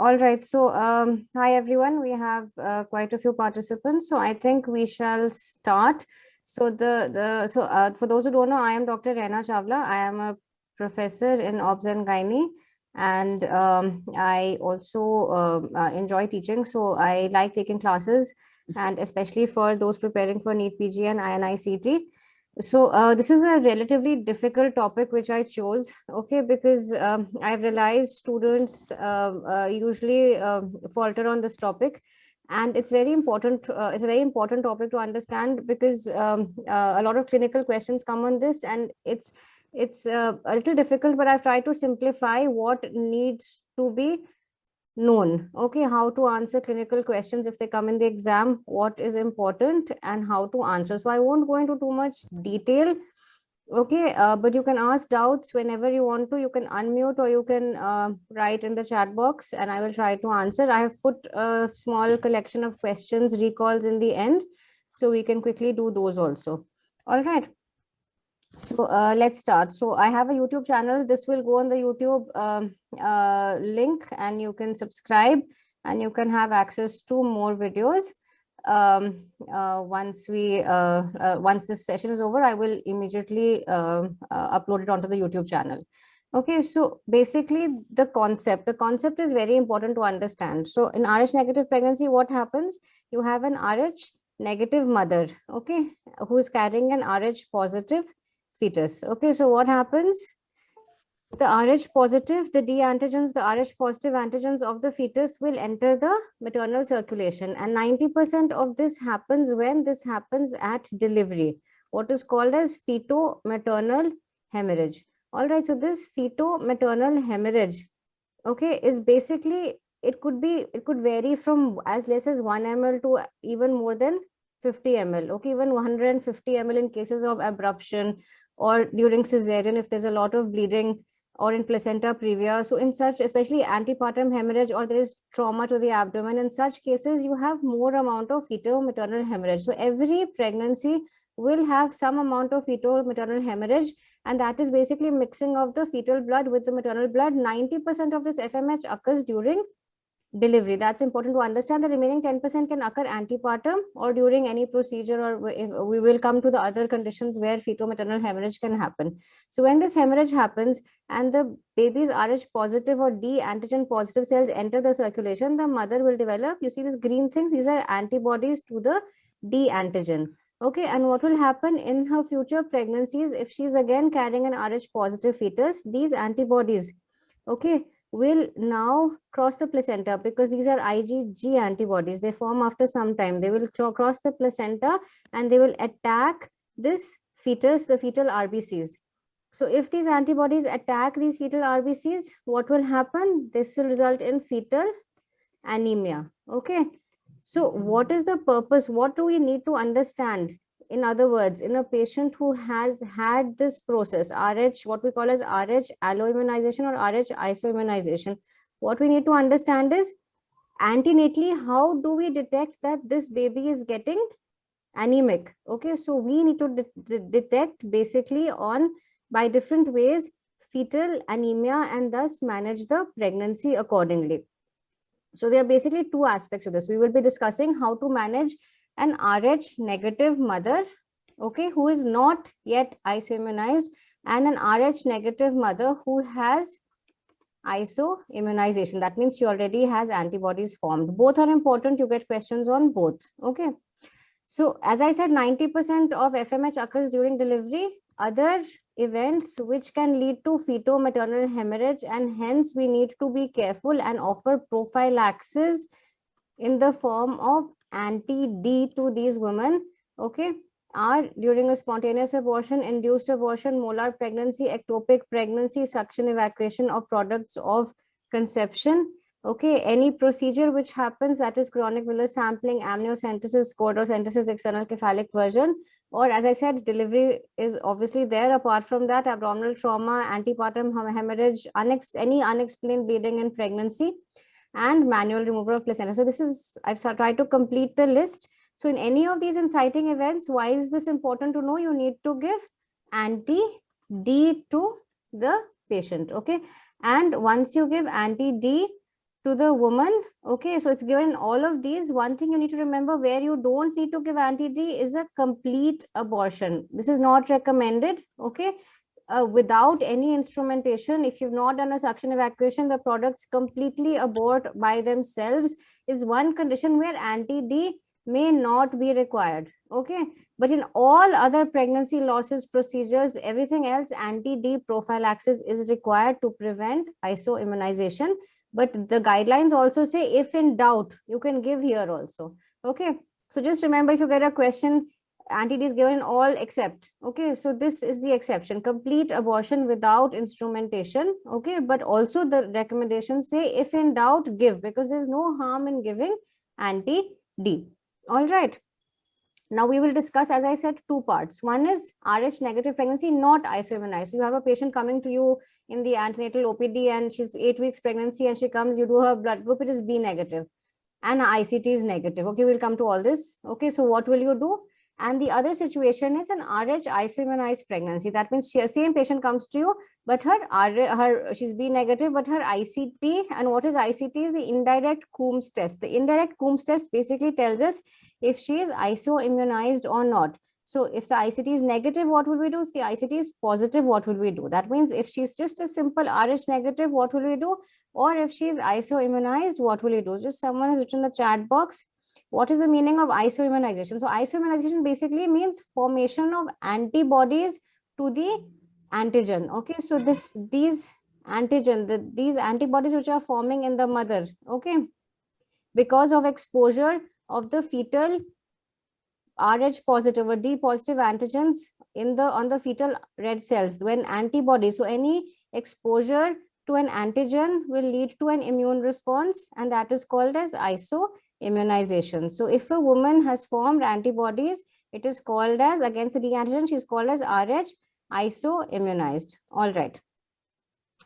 All right. So, hi everyone. We have quite a few participants. So, I think we shall start. So, for those who don't know, I am Dr. Reena Chawla. I am a professor in Obs and Gynae, and I also enjoy teaching. So, I like taking classes, and especially for those preparing for NEET PG and INICT. So this is a relatively difficult topic which I chose, okay, because I've realized students usually falter on this topic, and it's very important. It's a very important topic to understand because a lot of clinical questions come on this, and it's a little difficult. But I've tried to simplify what needs to be known, okay, how to answer clinical questions if they come in the exam, what is important and how to answer. So I won't go into too much detail, okay, but you can ask doubts whenever you want to. You can unmute or you can write in the chat box and I will try to answer. I have put a small collection of questions recalls in the end, so we can quickly do those also. All right. So let's start. So I have a YouTube channel. This will go on the YouTube link, and you can subscribe and you can have access to more videos. Once this session is over, I will immediately upload it onto the YouTube channel. Okay, so basically the concept is very important to understand. So in Rh negative pregnancy, what happens? You have an Rh negative mother, okay, who is carrying an Rh positive fetus. Okay, so what happens? The Rh positive, the D antigens, the Rh positive antigens of the fetus will enter the maternal circulation, and 90% of this happens when this happens at delivery, what is called as feto-maternal hemorrhage. All right, so this feto-maternal hemorrhage, okay, is basically, it could vary from as less as 1 ml to even more than 50 ml, okay, even 150 ml in cases of abruption or during cesarean if there's a lot of bleeding, or in placenta previa. So in such, especially antepartum hemorrhage, or there is trauma to the abdomen, in such cases you have more amount of feto-maternal hemorrhage. So every pregnancy will have some amount of feto-maternal hemorrhage, and that is basically mixing of the fetal blood with the maternal blood. 90% of this FMH occurs during delivery. That's important to understand. The remaining 10% can occur antepartum or during any procedure, or we will come to the other conditions where feto-maternal hemorrhage can happen. So when this hemorrhage happens and the baby's Rh positive or D antigen positive cells enter the circulation, the mother will develop, you see these green things, these are antibodies to the D antigen. Okay, and what will happen in her future pregnancies if she's again carrying an Rh positive fetus? These antibodies, okay, will now cross the placenta, because these are IgG antibodies. They form after some time. They will cross the placenta and they will attack this fetus, the fetal RBCs. So if these antibodies attack these fetal RBCs, what will happen? This will result in fetal anemia. Okay. So what is the purpose? What do we need to understand? In other words, in a patient who has had this process, Rh, what we call as Rh allo-immunization or Rh iso-immunization, what we need to understand is antenatally, how do we detect that this baby is getting anemic? Okay, so we need to detect basically by different ways fetal anemia, and thus manage the pregnancy accordingly. So there are basically two aspects of this. We will be discussing how to manage an Rh negative mother, okay, who is not yet iso-immunized, and an Rh negative mother who has iso-immunization. That means she already has antibodies formed. Both are important. You get questions on both. Okay. So as I said, 90% of FMH occurs during delivery. Other events which can lead to feto-maternal hemorrhage, and hence we need to be careful and offer prophylaxis in the form of anti-D to these women, okay, are during a spontaneous abortion, induced abortion, molar pregnancy, ectopic pregnancy, suction evacuation of products of conception, okay, any procedure which happens, that is chronic villus sampling, amniocentesis, chordocentesis, external cephalic version, or as I said, delivery is obviously there. Apart from that, abdominal trauma, antepartum hemorrhage, any unexplained bleeding in pregnancy, and manual removal of placenta. So this is, I've tried to complete the list. So in any of these inciting events, why is this important to know? You need to give anti-D to the patient, okay? And once you give anti-D, to the woman. Okay, so it's given all of these. One thing you need to remember, where you don't need to give anti-D is a complete abortion. This is not recommended. Okay, without any instrumentation, if you've not done a suction evacuation, the products completely abort by themselves, is one condition where anti-D may not be required. Okay, but in all other pregnancy losses procedures, everything else, anti-D prophylaxis is required to prevent iso-immunization. But the guidelines also say, if in doubt, you can give here also. Okay, so just remember, if you get a question, anti-D is given all except. Okay, so this is the exception, complete abortion without instrumentation. Okay, but also the recommendations say, if in doubt, give, because there's no harm in giving anti-D. All right. Now we will discuss, as I said, two parts. One is Rh negative pregnancy, not iso-immunized. You have a patient coming to you in the antenatal OPD and she's 8 weeks pregnancy and she comes, you do her blood group, it is B negative and ICT is negative. Okay, we'll come to all this. Okay, so what will you do? And the other situation is an Rh iso-immunized pregnancy. That means same patient comes to you, but she's B negative, but her ICT, and what is ICT is the indirect Coombs test. The indirect Coombs test basically tells us if she is iso-immunized or not. So if the ICT is negative, what will we do? If the ICT is positive, what will we do? That means if she's just a simple Rh negative, what will we do? Or if she is iso-immunized, what will we do? Just someone has written in the chat box, what is the meaning of iso-immunization? So iso-immunization basically means formation of antibodies to the antigen. Okay, so these antibodies which are forming in the mother, okay, because of exposure of the fetal Rh positive or D positive antigens on the fetal red cells, when antibodies, so any exposure to an antigen will lead to an immune response, and that is called as iso-immunization. So if a woman has formed antibodies, it is called as, against the D antigen, she is called as Rh iso-immunized. All right.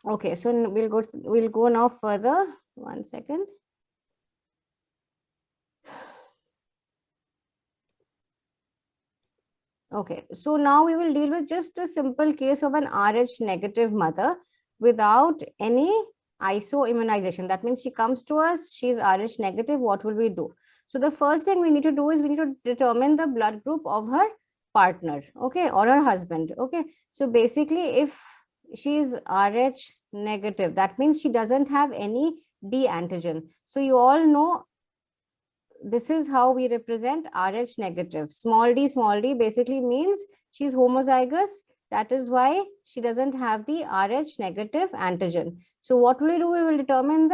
Okay, so we'll go now further. One second. Okay, so now we will deal with just a simple case of an Rh negative mother without any iso-immunization. That means she comes to us, she's Rh negative, what will we do? So the first thing we need to do is we need to determine the blood group of her partner, okay, or her husband. Okay, so basically if she's Rh negative, that means she doesn't have any D antigen. So you all know this is how we represent Rh negative. Small d basically means she's homozygous. That is why she doesn't have the Rh negative antigen. So what will we do? We will determine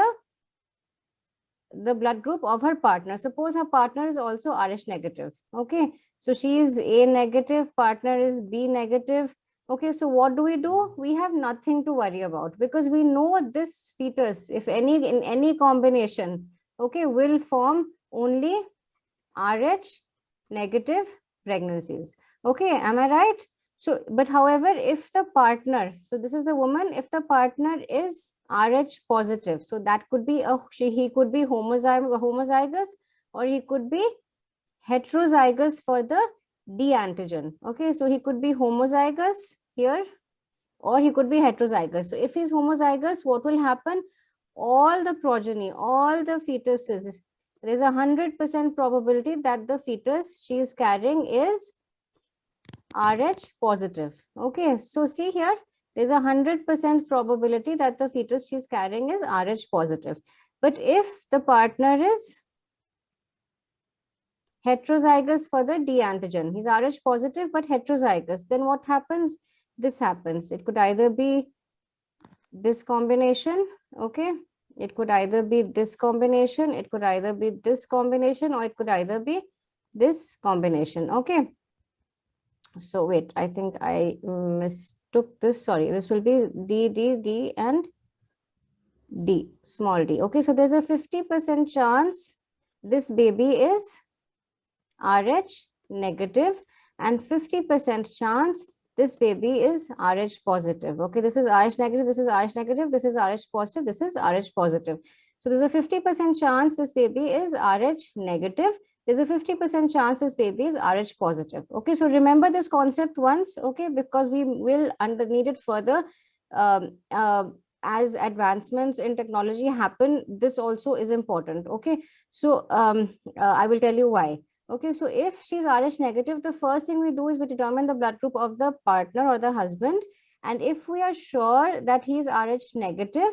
the blood group of her partner. Suppose her partner is also Rh negative. Okay, so she is A negative, partner is B negative. Okay, so what do? We have nothing to worry about, because we know this fetus, if any, in any combination, okay, will form only Rh negative pregnancies. Okay, am I right? So, but however, if the partner, so this is the woman, if the partner is Rh positive, so that could be he could be homozygous, or he could be heterozygous for the D antigen. Okay, so he could be homozygous here, or he could be heterozygous. So if he's homozygous, what will happen? All the progeny, all the fetuses, there's 100% probability that the fetus she is carrying is Rh positive. Okay, so see here, there's 100% probability that the fetus she's carrying is Rh positive. But if the partner is heterozygous for the D antigen, he's Rh positive but heterozygous, then what happens? This happens. It could either be this combination, okay, it could either be this combination, it could either be this combination, or it could either be this combination. Okay, so wait, I think I mistook this. Sorry, this will be D, D, D, and D, small d. Okay, so there's a 50% chance this baby is Rh negative, and 50% chance this baby is Rh positive. Okay, this is Rh negative, this is Rh negative, this is Rh positive, this is Rh positive. So there's a 50% chance this baby is Rh negative. There's a 50% chance this baby is Rh positive. Okay, so remember this concept once, okay, because we will need it further as advancements in technology happen, this also is important. Okay, so I will tell you why. Okay, so if she's Rh negative, the first thing we do is we determine the blood group of the partner or the husband. And if we are sure that he is Rh negative,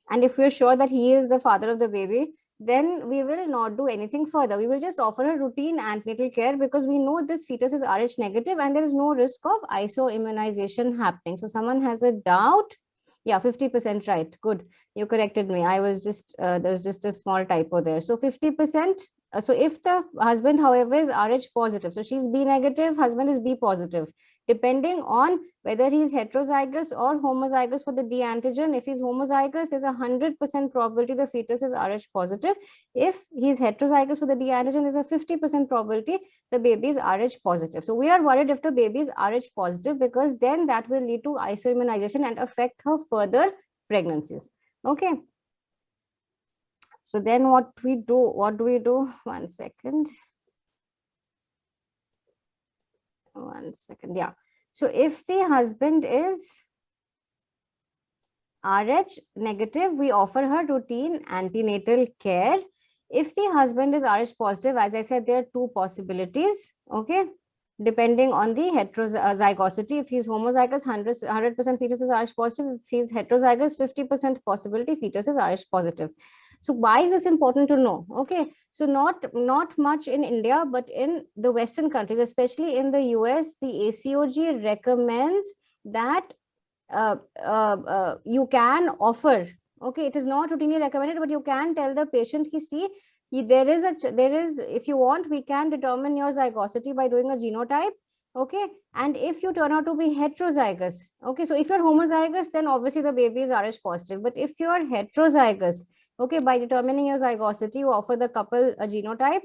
and if we're sure that he is the father of the baby, then we will not do anything further. We will just offer a routine antenatal care, because we know this fetus is Rh negative and there is no risk of iso-immunization happening. So someone has a doubt. Yeah, 50% right. Good. You corrected me. I was just, there was just a small typo there. So 50%. So if the husband, however, is Rh positive, so she's B negative, husband is B positive, depending on whether he's heterozygous or homozygous for the D antigen. If he's homozygous, there's a 100% probability the fetus is Rh positive. If he's heterozygous for the D antigen, there's a 50% probability the baby is Rh positive. So we are worried if the baby is Rh positive, because then that will lead to iso-immunization and affect her further pregnancies. Okay. So then what do we do? 1 second. 1 second. Yeah. So if the husband is Rh negative, we offer her routine antenatal care. If the husband is Rh positive, as I said, there are two possibilities. Okay, depending on the heterozygosity. If he's homozygous, 100% fetus is Rh positive. If he's heterozygous, 50% possibility fetus is Rh positive. So why is this important to know? Okay, so not much in India, but in the Western countries, especially in the US, the ACOG recommends that you can offer. Okay, it is not routinely recommended, but you can tell the patient, see, there is, if you want, we can determine your zygosity by doing a genotype. Okay, and if you turn out to be heterozygous, okay, so if you're homozygous, then obviously the baby is Rh positive. But if you are heterozygous, okay, by determining your zygosity, you offer the couple a genotype,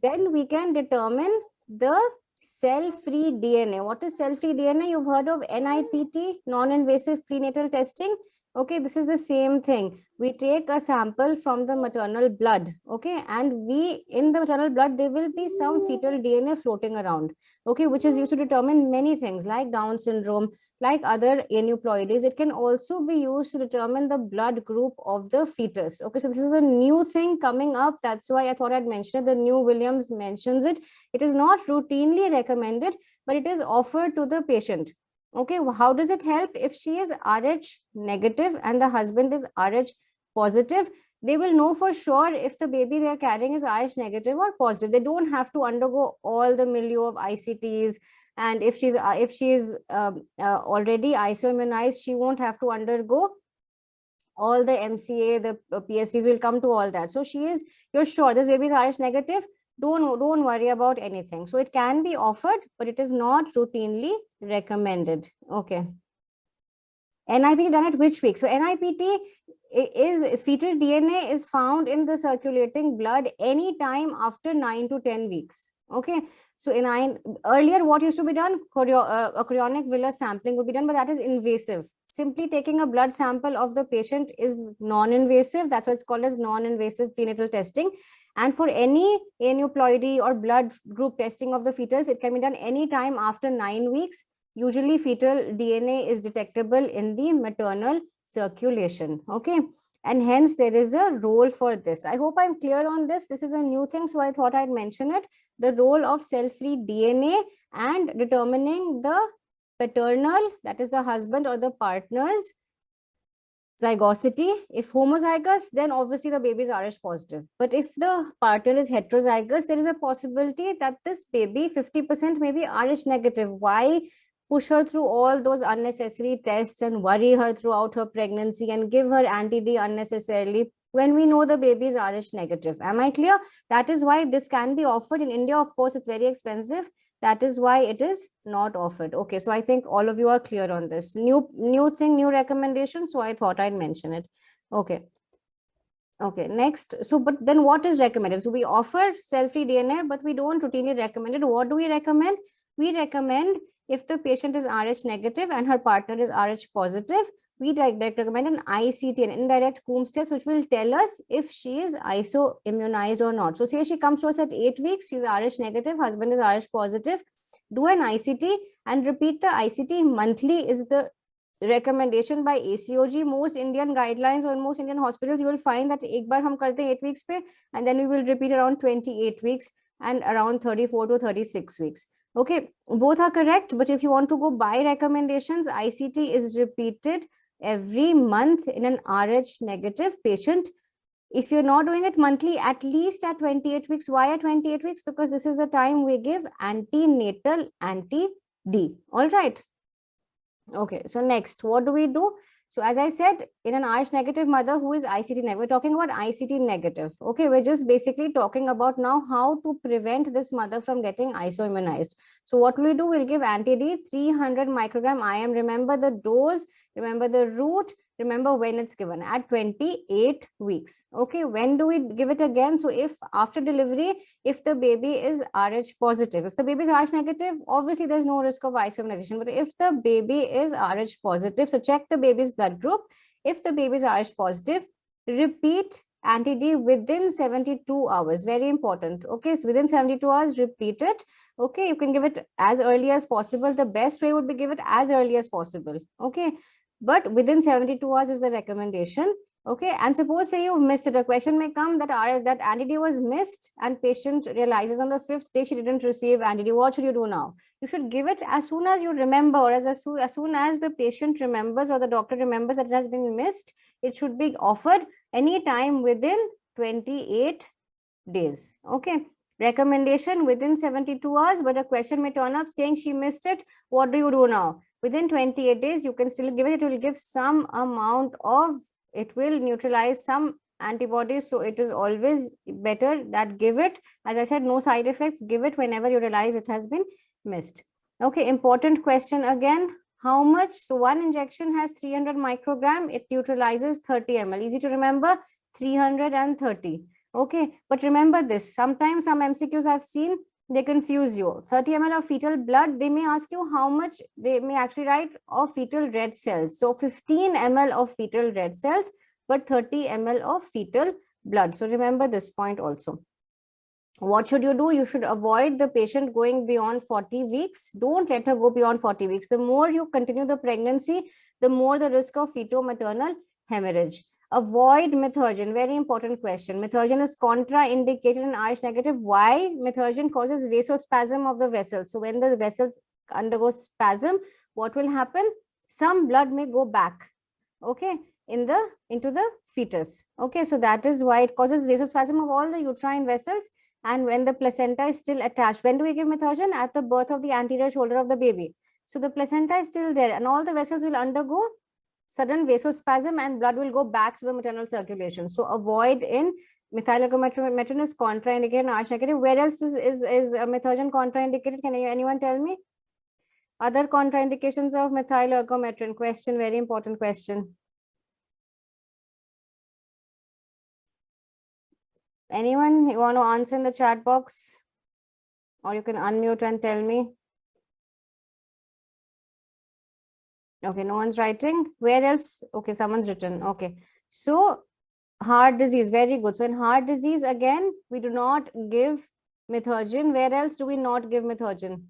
then we can determine the cell-free DNA. What is cell-free DNA? You've heard of NIPT, non-invasive prenatal testing. Okay, this is the same thing. We take a sample from the maternal blood, okay, and in the maternal blood, there will be some fetal DNA floating around, okay, which is used to determine many things like Down syndrome, like other aneuploidies. It can also be used to determine the blood group of the fetus. Okay, so this is a new thing coming up. That's why I thought I'd mention it. The new Williams mentions it. It is not routinely recommended, but it is offered to the patient. Okay, how does it help? If she is Rh negative and the husband is Rh positive, they will know for sure if the baby they are carrying is Rh negative or positive. They don't have to undergo all the milieu of ICTs. And if she's already iso-immunized, she won't have to undergo all the MCA, the PSVs. Will come to all that. So you're sure this baby is Rh negative. Don't worry about anything. So it can be offered, but it is not routinely recommended. Okay. NIPT done at which week? So NIPT is fetal DNA is found in the circulating blood anytime after 9 to 10 weeks. Okay. So earlier, what used to be done? A chorionic villus sampling would be done, but that is invasive. Simply taking a blood sample of the patient is non-invasive. That's why it's called as non-invasive prenatal testing. And for any aneuploidy or blood group testing of the fetus, it can be done anytime after 9 weeks. Usually fetal DNA is detectable in the maternal circulation. Okay. And hence there is a role for this. I hope I'm clear on this. This is a new thing, so I thought I'd mention it. The role of cell-free DNA and determining the paternal, that is the husband or the partner's zygosity. If homozygous, then obviously the baby is Rh positive. But if the partner is heterozygous, there is a possibility that this baby 50% may be Rh negative. Why push her through all those unnecessary tests and worry her throughout her pregnancy and give her anti-D unnecessarily when we know the baby is Rh negative? Am I clear? That is why this can be offered. In India, of course, it's very expensive. That is why it is not offered. Okay, so I think all of you are clear on this. New thing, new recommendation. So I thought I'd mention it. Okay. Okay, next. So, but then what is recommended? So we offer cell-free DNA, but we don't routinely recommend it. What do we recommend? We recommend if the patient is Rh negative and her partner is Rh positive, we recommend an ICT, an indirect Coombs test, which will tell us if she is iso-immunized or not. So say she comes to us at 8 weeks, she's Rh negative, husband is Rh positive, do an ICT and repeat the ICT monthly is the recommendation by ACOG, most Indian guidelines or most Indian hospitals, you will find that एक बार हम करते हैं 8 weeks पे, and then we will repeat around 28 weeks and around 34 to 36 weeks. Okay, both are correct, but if you want to go by recommendations, ICT is repeated every month in an RH negative patient. If you're not doing it monthly, at least at 28 weeks. Why at 28 weeks? Because this is the time we give antenatal anti-D. All right. Okay, so next, what do we do? So as I said, in an RH negative mother who is ICT negative, we're talking about ICT negative. Okay, we're just basically talking about now how to prevent this mother from getting iso-immunized. So what will we do? We'll give anti-D 300 microgram IM. Remember the dose, remember the route, remember when it's given, at 28 weeks. Okay, when do we give it again? So if after delivery, if the baby is RH positive, if the baby is RH negative, obviously there's no risk of iso-immunization. But if the baby is RH positive, so check the baby's blood group. If the baby is RH positive, repeat anti-D within 72 hours. Very important. Okay, so within 72 hours, repeat it. Okay, you can give it as early as possible. The best way would be give it as early as possible. Okay, but within 72 hours is the recommendation. Okay, and suppose say you missed it, a question may come that that anti-D was missed and patient realizes on the 5th day she didn't receive anti-D. What should you do now? You should give it as soon as you remember, or as soon as the patient remembers or the doctor remembers that it has been missed. It should be offered anytime within 28 days. Okay, recommendation within 72 hours, but a question may turn up saying she missed it. What do you do now? Within 28 days, you can still give it. It will give some amount of, it will neutralize some antibodies. So it is always better that give it. As I said, no side effects. Give it whenever you realize it has been missed. Okay, important question again. How much? So one injection has 300 microgram. It neutralizes 30 ml. Easy to remember, 330. Okay, but remember this. Sometimes some MCQs I've seen, they confuse you. 30 ml of fetal blood, they may ask you how much, they may actually write of fetal red cells. So 15 ml of fetal red cells, but 30 ml of fetal blood. So remember this point also. What should you do? You should avoid the patient going beyond 40 weeks. Don't let her go beyond 40 weeks. The more you continue the pregnancy, the more the risk of feto-maternal hemorrhage. Avoid methergin. Very important question. Methergin is contraindicated in RH negative. Why? Methergin causes vasospasm of the vessels. So when the vessels undergo spasm, what will happen? Some blood may go back, okay, into the fetus. Okay, so that is why it causes vasospasm of all the uterine vessels. And when the placenta is still attached, when do we give methergin? At the birth of the anterior shoulder of the baby. So the placenta is still there and all the vessels will undergo sudden vasospasm and blood will go back to the maternal circulation. So avoid in methyl ergometrin is contraindicated in RH negative. Where else is methergin contraindicated? Can anyone tell me? Other contraindications of methyl ergometrin? Question, very important question. Anyone, you want to answer in the chat box? Or you can unmute and tell me. Okay, no one's writing. Where else? Okay, someone's written. Okay, so heart disease, very good. So in heart disease, again, we do not give methergin. Where else do we not give methergin?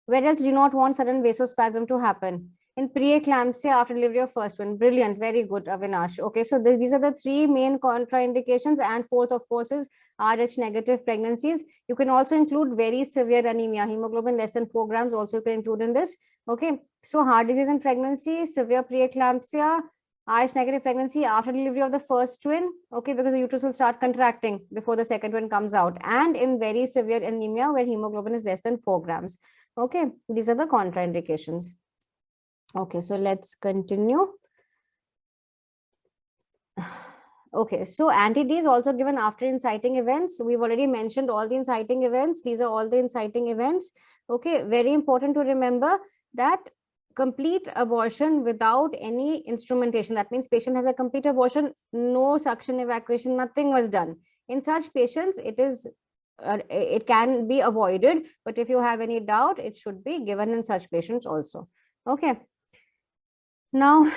Where else do you not want sudden vasospasm to happen? In preeclampsia after delivery of first one. Brilliant, very good, Avinash. Okay, so these are the three main contraindications, and fourth, of course, is RH negative pregnancies. You can also include very severe anemia, hemoglobin less than 4 grams, also you can include in this. Okay, so heart disease in pregnancy, severe preeclampsia, RH negative pregnancy after delivery of the first twin, okay, because the uterus will start contracting before the second twin comes out, and in very severe anemia where hemoglobin is less than 4 grams. Okay, these are the contraindications. Okay, so let's continue. Okay, so anti-D is also given after inciting events. We've already mentioned all the inciting events. These are all the inciting events. Okay, very important to remember that complete abortion without any instrumentation. That means patient has a complete abortion, no suction evacuation, nothing was done. In such patients, it can be avoided, but if you have any doubt, it should be given in such patients also. Okay. Now,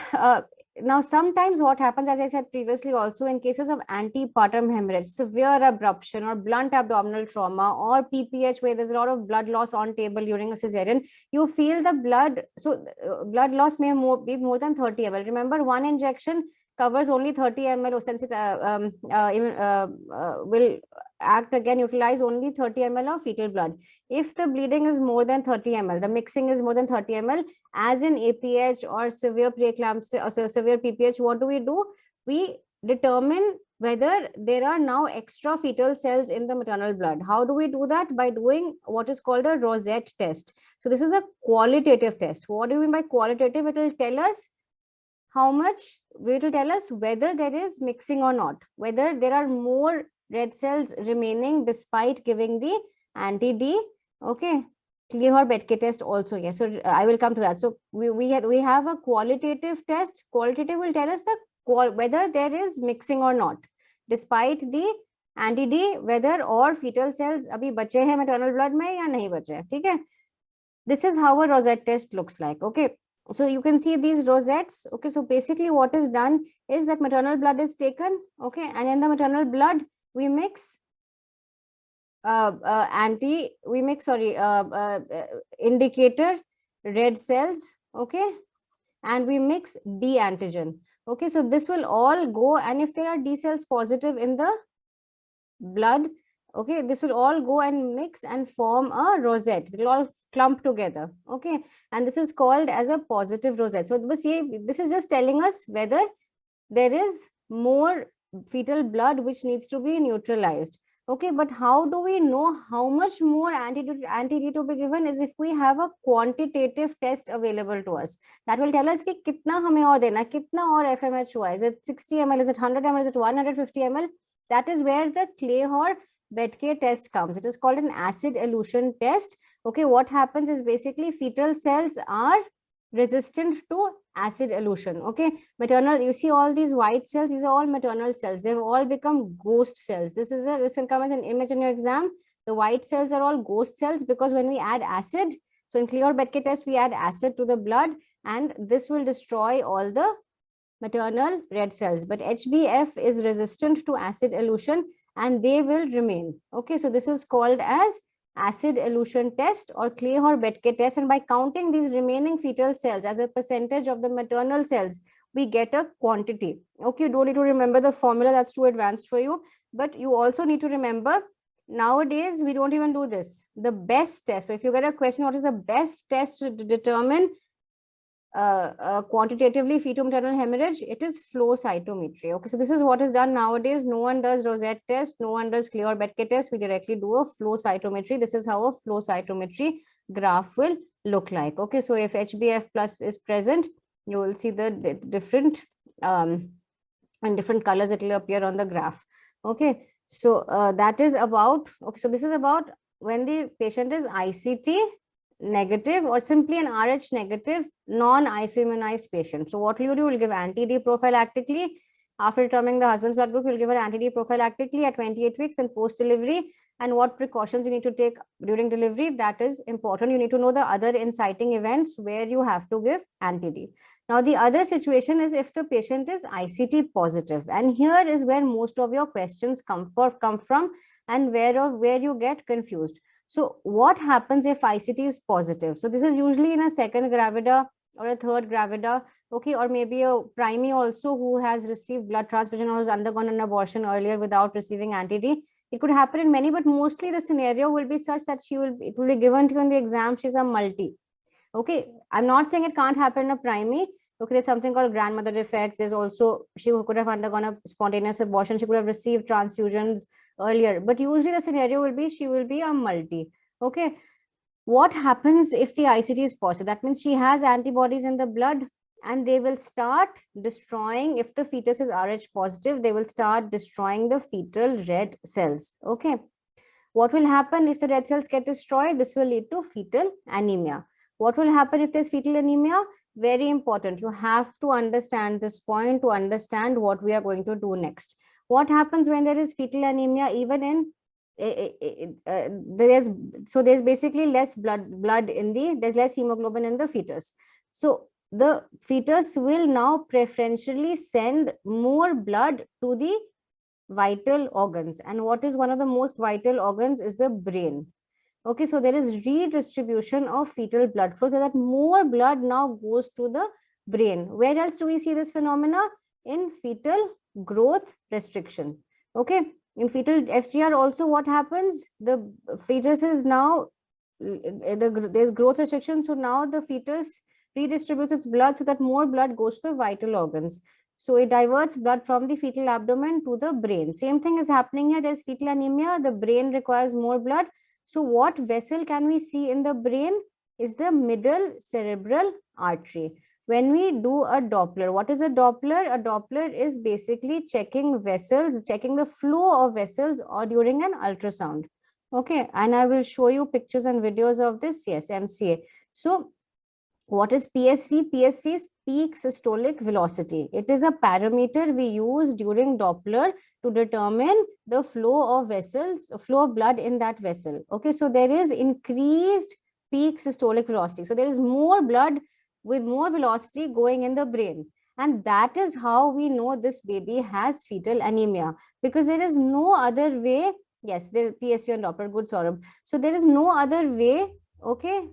now sometimes what happens, as I said previously also, in cases of antepartum hemorrhage, severe abruption or blunt abdominal trauma, or PPH where there's a lot of blood loss on table during a cesarean, you feel the blood, so blood loss may be more than 30 ml. Remember, one injection covers only 30 ml, or will act again, utilize only 30 ml of fetal blood. If the bleeding is more than 30 ml, the mixing is more than 30 ml, as in APH or severe preeclampsia or severe PPH, what do? We determine whether there are now extra fetal cells in the maternal blood. How do we do that? By doing what is called a Rosette test. So this is a qualitative test. What do you mean by qualitative? It will tell us how much, it will tell us whether there is mixing or not, whether there are more red cells remaining despite giving the anti-D. Okay, Kleehor-Betke test also. Yes, so I will come to that. So we have a qualitative test. Qualitative will tell us whether there is mixing or not, despite the anti-D, whether or fetal cells abhi bache hai maternal blood mein ya nahi bache hai. Okay, this is how a Rosette test looks like. Okay, so you can see these rosettes. Okay, so basically what is done is that maternal blood is taken. Okay, and in the maternal blood we mix indicator red cells. Okay, and we mix D antigen. Okay, so this will all go, and if there are D cells positive in the blood, okay, this will all go and mix and form a rosette. It will all clump together. Okay, and this is called as a positive rosette. So this is just telling us whether there is more fetal blood which needs to be neutralized. Okay, but how do we know how much more anti-D to be given? Is if we have a quantitative test available to us. That will tell us ki kitna hame aur dena, kitna aur FMH hua. Is it 60 ml? Is it 100 ml? Is it 150 ml? That is where the Kleehor-Betke test comes. It is called an acid elution test. Okay, what happens is basically fetal cells are resistant to acid elution. Okay, maternal, you see all these white cells, these are all maternal cells. They've all become ghost cells. This will come as an image in your exam. The white cells are all ghost cells because when we add acid, so in Kleehor-Betke test, we add acid to the blood, and this will destroy all the maternal red cells. But HbF is resistant to acid elution and they will remain. Okay, so this is called as acid elution test or Kleehor-Betke test, and by counting these remaining fetal cells as a percentage of the maternal cells, we get a quantity. Okay, you don't need to remember the formula, that's too advanced for you, but you also need to remember, nowadays we don't even do this. The best test, so if you get a question, what is the best test to determine quantitatively feto-maternal hemorrhage? It is flow cytometry. Okay, so this is what is done nowadays. No one does Rosette test, no one does Kleehor-Betke test. We directly do a flow cytometry. This is how a flow cytometry graph will look like. Okay, so if HbF plus is present, you will see the different and different colors, it will appear on the graph. Okay, so that is about, okay, so this is about when the patient is ICT negative or simply an Rh negative non-iso-immunized patient. So what will you do? You will give anti-D prophylactically. After determining the husband's blood group, you will give her anti-D prophylactically at 28 weeks and post-delivery. And what precautions you need to take during delivery, that is important. You need to know the other inciting events where you have to give anti-D. Now, the other situation is if the patient is ICT positive. And here is where most of your questions come from and where you get confused. So what happens if ICT is positive? So this is usually in a second gravida or a third gravida, okay, or maybe a primary also who has received blood transfusion or has undergone an abortion earlier without receiving anti-D. It could happen in many, but mostly the scenario will be such that it will be given to you in the exam. She's a multi. Okay, I'm not saying it can't happen in a primary. Okay, there's something called grandmother effect. There's also, she could have undergone a spontaneous abortion. She could have received transfusions earlier, but usually the scenario will be, she will be a multi. Okay, what happens if the ICT is positive? That means she has antibodies in the blood and they will start destroying, if the fetus is Rh positive, they will start destroying the fetal red cells. Okay, what will happen if the red cells get destroyed? This will lead to fetal anemia. What will happen if there's fetal anemia? Very important. You have to understand this point to understand what we are going to do next. What happens when there is fetal anemia? Even in there's basically less blood in the, there's less hemoglobin in the fetus. So the fetus will now preferentially send more blood to the vital organs. And what is one of the most vital organs is the brain. Okay, so there is redistribution of fetal blood flow so that more blood now goes to the brain. Where else do we see this phenomena? In fetal growth restriction. Okay, in fetal FGR also what happens? The fetus is now, there's growth restriction, so now the fetus redistributes its blood so that more blood goes to the vital organs. So it diverts blood from the fetal abdomen to the brain. Same thing is happening here. There's fetal anemia. The brain requires more blood. So what vessel can we see in the brain is the middle cerebral artery. When we do a Doppler, what is a Doppler? A Doppler is basically checking vessels, checking the flow of vessels or during an ultrasound. Okay, and I will show you pictures and videos of this. Yes, MCA. So what is PSV? PSV is peak systolic velocity. It is a parameter we use during Doppler to determine the flow of vessels, flow of blood in that vessel. Okay, so there is increased peak systolic velocity. So there is more blood with more velocity going in the brain. And that is how we know this baby has fetal anemia, because there is no other way. Yes, the PSV and Doppler, good, Saurabh. So there is no other way, okay,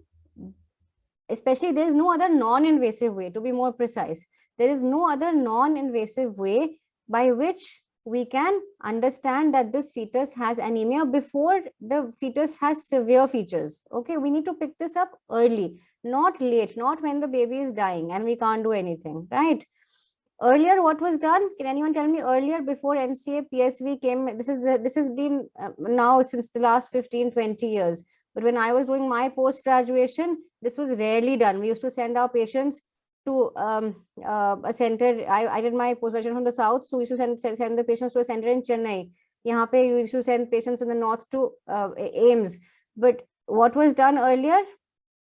especially there is no other non-invasive way, to be more precise. There is no other non-invasive way by which we can understand that this fetus has anemia before the fetus has severe features. Okay, we need to pick this up early, not late, not when the baby is dying and we can't do anything, right? Earlier, what was done? Can anyone tell me earlier, before MCA, PSV came? This has been now since the last 15-20 years. But when I was doing my post-graduation, this was rarely done. We used to send our patients to a center. I did my post-graduation from the south, so we used to send the patients to a center in Chennai. Yahan pe you used to send patients in the north to AIMS. But what was done earlier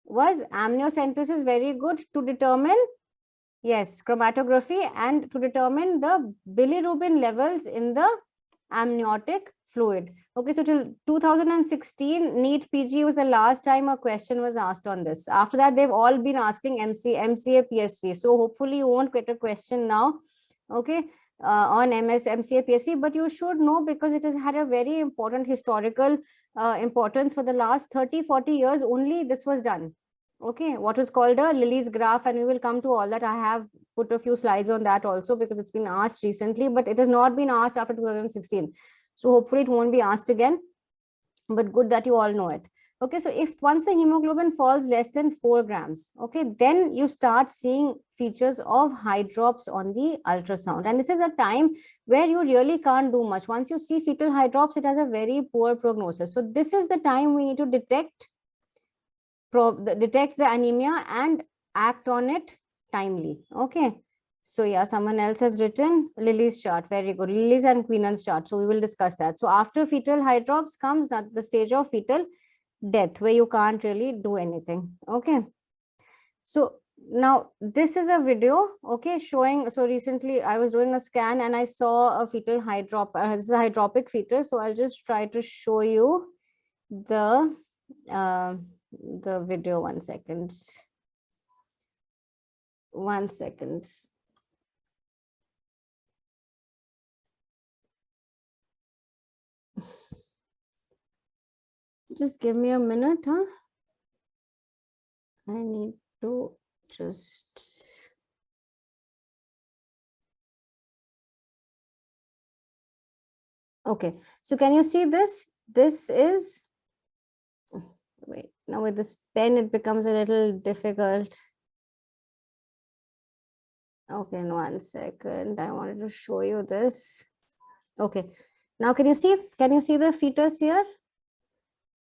was amniocentesis, very good, to determine, yes, chromatography, and to determine the bilirubin levels in the amniotic fluid. Okay, so till 2016, NEET PG was the last time a question was asked on this. After that, they've all been asking MCA, PSV. So hopefully you won't get a question now, okay, on MCA, PSV, but you should know because it has had a very important historical importance. For the last 30-40 years, only this was done. Okay, what was called a Lilly's graph, and we will come to all that. I have put a few slides on that also because it's been asked recently, but it has not been asked after 2016. So hopefully it won't be asked again, but good that you all know it. Okay, so if once the hemoglobin falls less than 4 grams, okay, then you start seeing features of hydrops on the ultrasound. And this is a time where you really can't do much. Once you see fetal hydrops, it has a very poor prognosis. So this is the time we need to detect the anemia and act on it timely. Okay, so yeah, someone else has written Lily's chart. Very good. Lily's and Queenan's chart. So we will discuss that. So after fetal hydrops comes the stage of fetal death, where you can't really do anything. Okay, so now this is a video, okay, showing, so recently I was doing a scan and I saw a fetal hydrop. This is a hydropic fetus. So I'll just try to show you the video. 1 second. 1 second. Just give me a minute, huh? I need to just... Okay, so can you see this? This is... Wait, now with this pen, it becomes a little difficult. Okay, in 1 second, I wanted to show you this. Okay, now can you see the fetus here?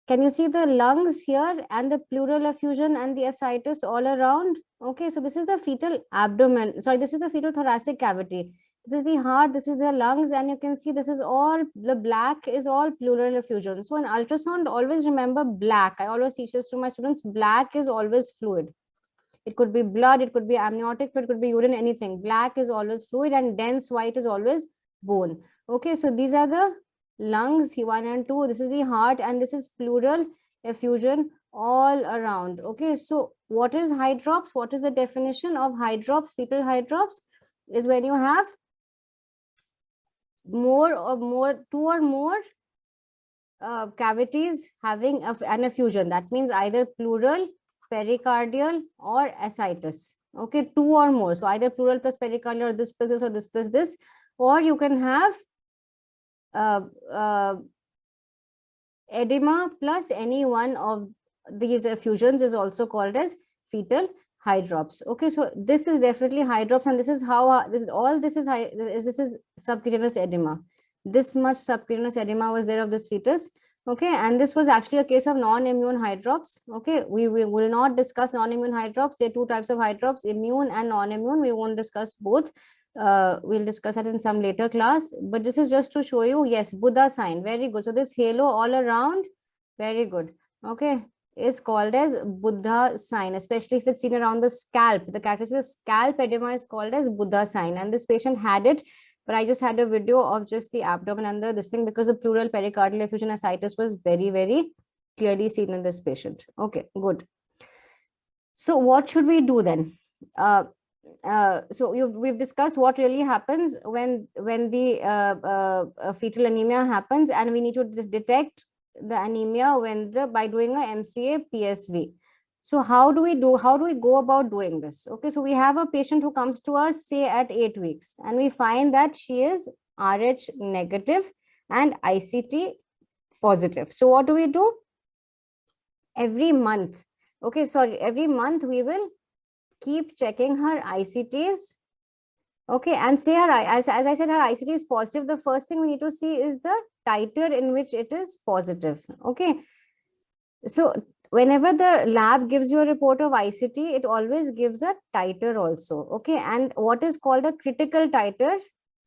Can you see the lungs here and the pleural effusion and the ascites all around? Okay, so this is the fetal abdomen. Sorry, this is the fetal thoracic cavity. This is the heart, this is the lungs, and you can see this is all, the black is all pleural effusion. So in ultrasound, always remember black. I always teach this to my students. Black is always fluid. It could be blood, it could be amniotic, it could be urine, anything. Black is always fluid and dense white is always bone. Okay, so these are the lungs, 1 and 2. This is the heart and this is pleural effusion all around. Okay, so what is hydrops? What is the definition of hydrops? Fetal hydrops is when you have two or more cavities having an effusion. That means either pleural, pericardial, or ascites. Okay, two or more. So either pleural plus pericardial, or this plus this, or this plus this, or you can have uh, uh, edema plus any one of these effusions is also called as fetal hydrops. Okay, so this is definitely hydrops, and this is how this is subcutaneous edema. This much subcutaneous edema was there of this fetus. Okay, and this was actually a case of non-immune hydrops. Okay, we will not discuss non-immune hydrops. There are two types of hydrops, immune and non-immune. We won't discuss both. We'll discuss that in some later class, but this is just to show you. Yes, Buddha sign, very good. So this halo all around, very good. Okay, is called as Buddha sign, especially if it's seen around the scalp. The characteristic scalp edema is called as Buddha sign, and this patient had it, but I just had a video of just the abdomen under this thing, because the pleural pericardial effusion ascites was very, very clearly seen in this patient. Okay, good. So what should we do then? So we've discussed what really happens when the fetal anemia happens, and we need to detect the anemia by doing a MCA PSV. So how do we go about doing this? Okay, so we have a patient who comes to us, say at 8 weeks, and we find that she is RH negative and ICT positive. So what do we do? Every month, every month we will keep checking her ICTs. Okay, and say as I said, her ICT is positive. The first thing we need to see is the titer in which it is positive. Okay, so whenever the lab gives you a report of ICT, it always gives a titer also. Okay, and what is called a critical titer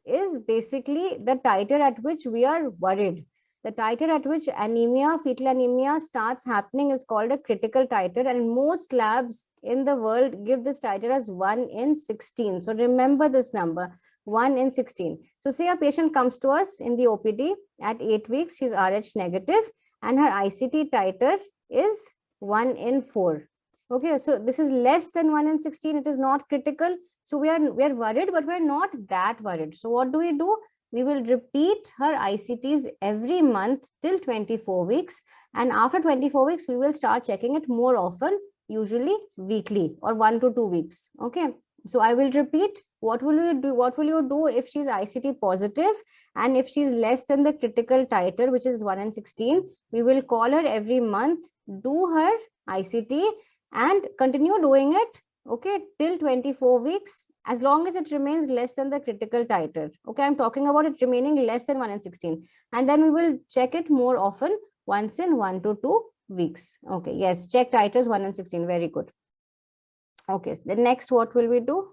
is basically the titer at which we are worried. The titer at which anemia, fetal anemia starts happening is called a critical titer, and most labs in the world give this titer as 1 in 16. So remember this number, 1 in 16. So say a patient comes to us in the OPD at 8 weeks, she's RH negative, and her ICT titer is 1 in 4. Okay, so this is less than 1 in 16. It is not critical. So we are worried, but we're not that worried. So what do? We will repeat her ICTs every month till 24 weeks. And after 24 weeks, we will start checking it more often, usually weekly or 1 to 2 weeks. Okay. So I will repeat. What will you do? What will you do if she's ICT positive and if she's less than the critical titer, which is 1 in 16? We will call her every month, do her ICT and continue doing it, okay, till 24 weeks, as long as it remains less than the critical titer. Okay, I'm talking about it remaining less than 1 in 16. And then we will check it more often, once in 1 to 2 weeks. Okay, yes, check titers 1 in 16. Very good. Okay, the next, what will we do?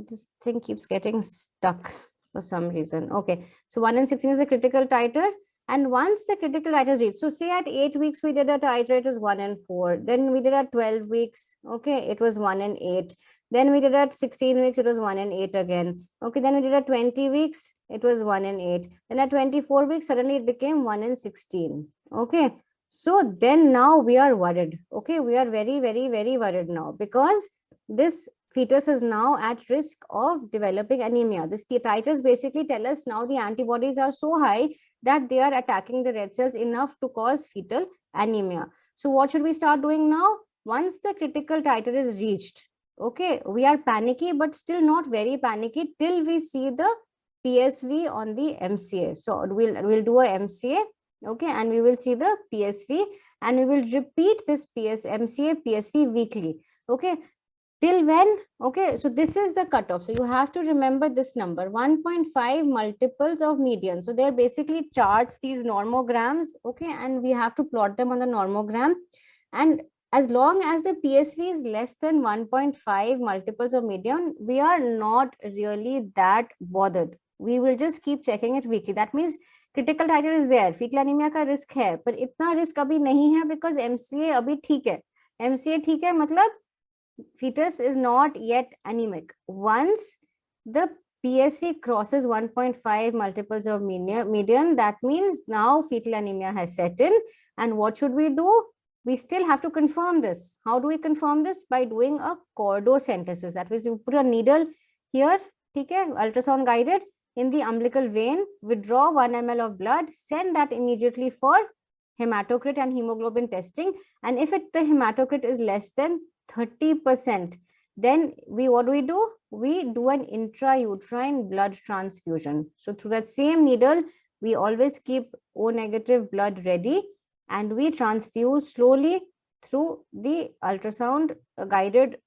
This thing keeps getting stuck for some reason. Okay, so 1 in 16 is the critical titer. And once the critical titer is reached, so say at 8 weeks, we did a titer, it was 1 in 4. Then we did at 12 weeks, okay, it was 1 in 8. Then we did at 16 weeks, it was 1 in 8 again. Okay, then we did at 20 weeks, it was 1 in 8. Then at 24 weeks, suddenly it became 1 in 16. Okay, so then now we are worried. Okay, we are very, very, very worried now, because this fetus is now at risk of developing anemia. This titers basically tell us now the antibodies are so high that they are attacking the red cells enough to cause fetal anemia. So what should we start doing now? Once the critical titer is reached, okay, we are panicky, but still not very panicky till we see the PSV on the MCA. So we'll do a MCA, okay, and we will see the PSV, and we will repeat this MCA PSV weekly. Okay, till when? Okay, so this is the cutoff. So you have to remember this number, 1.5 multiples of median. So they're basically charts, these normograms, okay, and we have to plot them on the normogram. And as long as the PSV is less than 1.5 multiples of median, we are not really that bothered. We will just keep checking it weekly. That means critical titer is there, fetal anemia का risk है, पर इतना risk अभी नहीं है because MCA अभी ठीक है. MCA ठीक है मतलब fetus is not yet anemic. Once the PSV crosses 1.5 multiples of median, that means now fetal anemia has set in. And what should we do? we still have to confirm this. How do we confirm this? By doing a cordocentesis. That means you put a needle here, okay, ultrasound guided, in the umbilical vein, withdraw 1 ml of blood, send that immediately for hematocrit and hemoglobin testing. And if the hematocrit is less than 30%, then what do? We do an intrauterine blood transfusion. So through that same needle, we always keep O negative blood ready, and we transfuse slowly through the ultrasound guided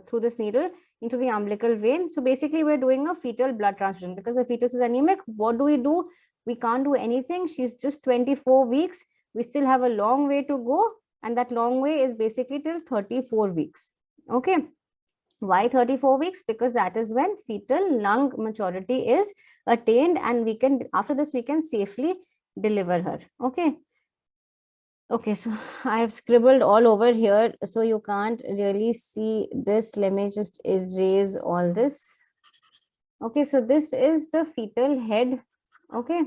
through this needle into the umbilical vein. So basically, we're doing a fetal blood transfusion because the fetus is anemic. What do? We can't do anything. She's just 24 weeks. We still have a long way to go. And that long way is basically till 34 weeks. Okay. Why 34 weeks? Because that is when fetal lung maturity is attained, and we can, after this, we can safely deliver her. Okay. Okay, so I have scribbled all over here, so you can't really see this. Let me just erase all this. Okay, so this is the fetal head. Okay.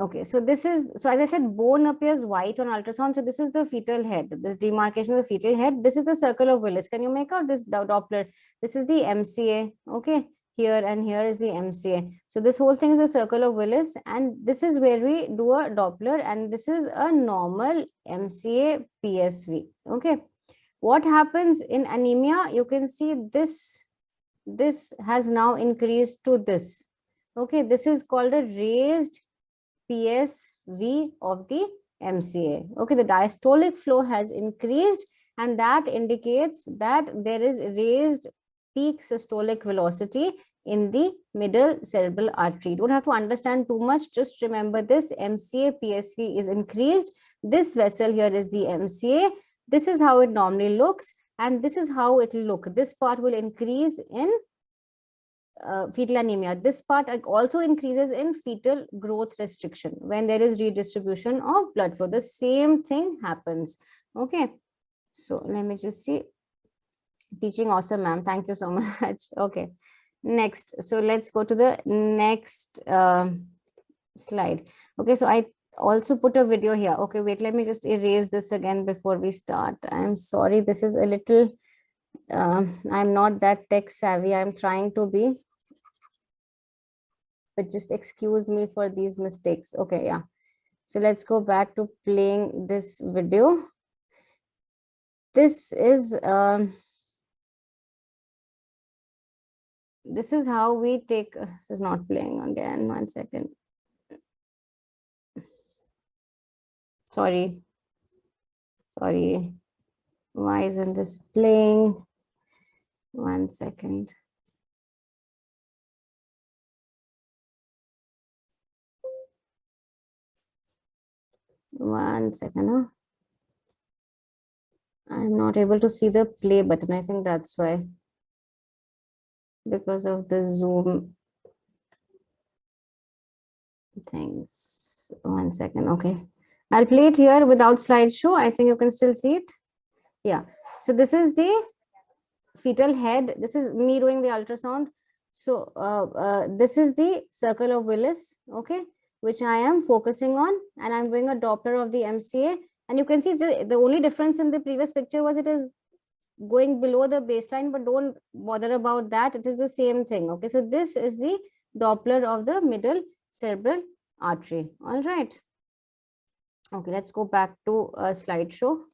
Okay, so this is, so as I said, bone appears white on ultrasound. So this is the fetal head, this demarcation of the fetal head. This is the circle of Willis. Can you make out this Doppler? This is the MCA. Okay, here and here is the MCA. So this whole thing is a circle of Willis, and this is where we do a Doppler, and this is a normal MCA PSV. Okay, what happens in anemia? You can see this has now increased to this. Okay, this is called a raised PSV of the MCA. Okay, the diastolic flow has increased, and that indicates that there is raised peak systolic velocity in the middle cerebral artery. You don't have to understand too much. Just remember this: MCA PSV is increased. This vessel here is the MCA. This is how it normally looks, and this is how it will look. This part will increase in fetal anemia. This part also increases in fetal growth restriction when there is redistribution of blood flow. The same thing happens. Okay, so let me just see. Teaching awesome, ma'am. Thank you so much. Okay, next. So let's go to the next slide. Okay, so I also put a video here. Okay, wait, let me just erase this again before we start. I'm sorry, this is a little, I'm not that tech savvy. I'm trying to be, but just excuse me for these mistakes. Okay, yeah. So let's go back to playing this video. This is how we take, this is not playing again, 1 second. Sorry. Why isn't this playing? 1 second. One second. Huh? I'm not able to see the play button. I think that's why. Because of the Zoom things. 1 second. Okay. I'll play it here without slideshow. I think you can still see it. Yeah. So this is the fetal head. This is me doing the ultrasound. So this is the circle of Willis. Okay, which I am focusing on, and I'm doing a Doppler of the MCA. And you can see the only difference in the previous picture was it is going below the baseline, but don't bother about that. It is the same thing. Okay, so this is the Doppler of the middle cerebral artery. All right. Okay, let's go back to a slideshow.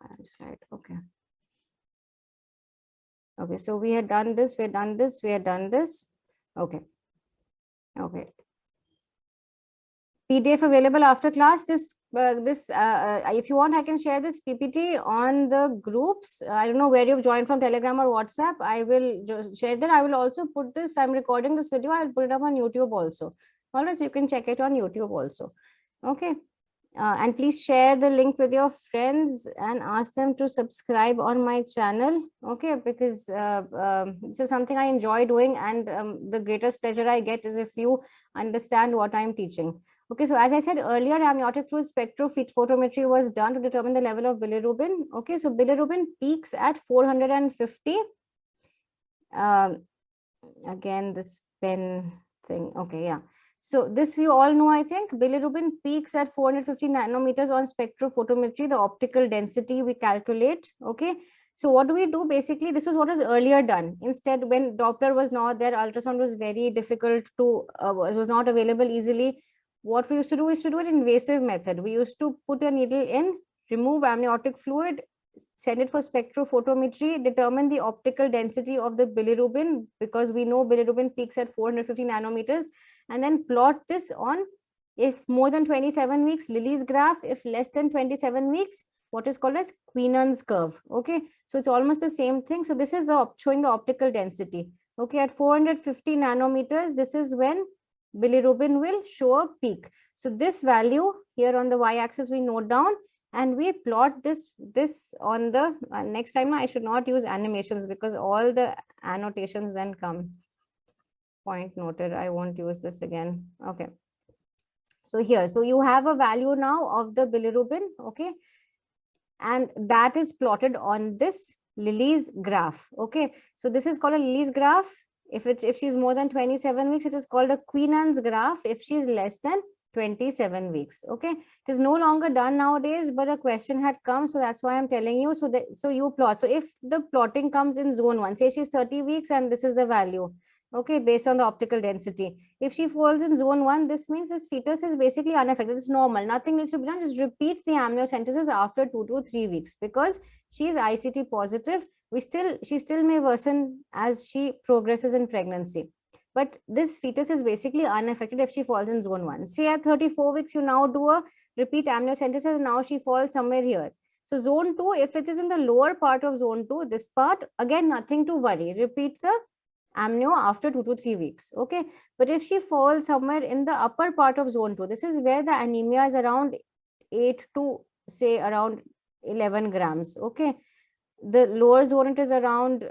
Current slide. Okay. Okay, so we had done this, we had done this, we had done this. Okay. Okay. PDF available after class. If you want, I can share this PPT on the groups. I don't know where you've joined from, Telegram or WhatsApp. I will just share that. I will also put this, I'm recording this video. I'll put it up on YouTube also. All right, so you can check it on YouTube also. Okay. And please share the link with your friends and ask them to subscribe on my channel. Okay, because this is something I enjoy doing, and the greatest pleasure I get is if you understand what I'm teaching. Okay, so as I said earlier, amniotic fluid spectrophotometry was done to determine the level of bilirubin. Okay, so bilirubin peaks at 450. Again, this pen thing. Okay, yeah. So this we all know, I think. Bilirubin peaks at 450 nanometers on spectrophotometry, the optical density we calculate. Okay. So what do we do? Basically, this was what was earlier done. Instead, when Doppler was not there, ultrasound was very difficult to, was not available easily. What we used to do is to do an invasive method. We used to put a needle in, remove amniotic fluid, send it for spectrophotometry, determine the optical density of the bilirubin, because we know bilirubin peaks at 450 nanometers, and then plot this on, if more than 27 weeks, Lilly's graph; if less than 27 weeks, what is called as Quinan's curve. Okay, so it's almost the same thing. So this is the showing the optical density. Okay, at 450 nanometers, this is when bilirubin will show a peak. So this value here on the y-axis we note down, and we plot this on the next time. I should not use animations because all the annotations then come. Point noted. I won't use this again. Okay. So here, so you have a value now of the bilirubin. Okay, and that is plotted on this Lilly's graph. Okay, so this is called a Lilly's graph. If she's more than 27 weeks, it is called a Quinan's graph. If she's less than 27 weeks. Okay, it is no longer done nowadays, but a question had come, so that's why I'm telling you. So you plot. So if the plotting comes in zone 1, say she's 30 weeks and this is the value, okay, based on the optical density. If she falls in zone 1, this means this fetus is basically unaffected. It's normal. Nothing needs to be done. Just repeat the amniocentesis after 2 to 3 weeks, because she is ICT positive. She still may worsen as she progresses in pregnancy. But this fetus is basically unaffected if she falls in zone 1. Say at 34 weeks, you now do a repeat amniocentesis, and now she falls somewhere here. So zone 2, if it is in the lower part of zone 2, this part, again, nothing to worry. Repeat the amnio after 2 to 3 weeks. Okay. But if she falls somewhere in the upper part of zone 2, this is where the anemia is around 8 to say around 11 grams. Okay. The lower zone, it is around